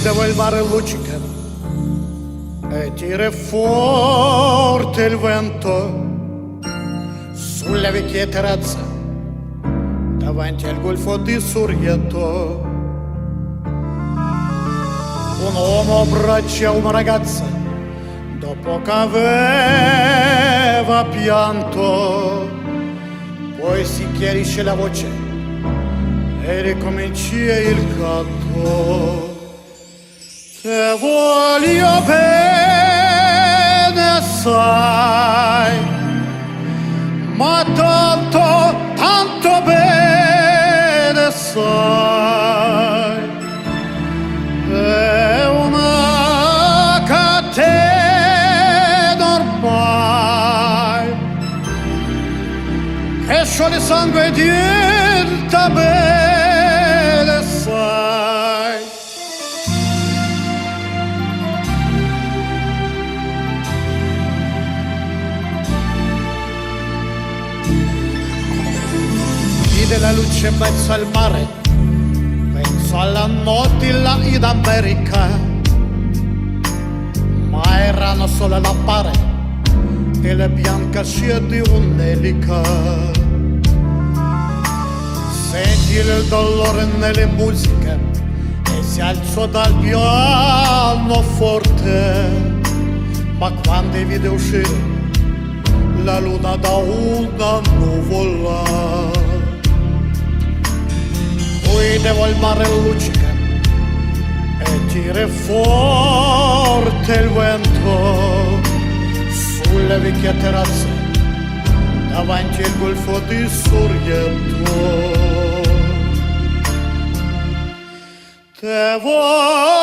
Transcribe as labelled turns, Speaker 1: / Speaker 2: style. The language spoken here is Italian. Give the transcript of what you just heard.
Speaker 1: devo il mare luccica e tira forte il vento sulle vecchie terrazze davanti al golfo di Sorrento. Un uomo abbraccia una ragazza dopo che aveva pianto, poi si chiarisce la voce e ricomincia il canto. Te voglio bene, sai, ma tanto, tanto bene, sai. È una catena ormai che scioglie sangue diventa bene, sai. Vide la luce in mezzo al mare, penso alla notte là in America, ma erano solo la pare e le bianche scie di un'elica. Senti il dolore nelle musiche e si alzò dal pianoforte, ma quando vide uscire la luna da una nuvola, devo il mare luccica e tira forte il vento sulle vecchie terrazze davanti al golfo di Sorrento. Te voglio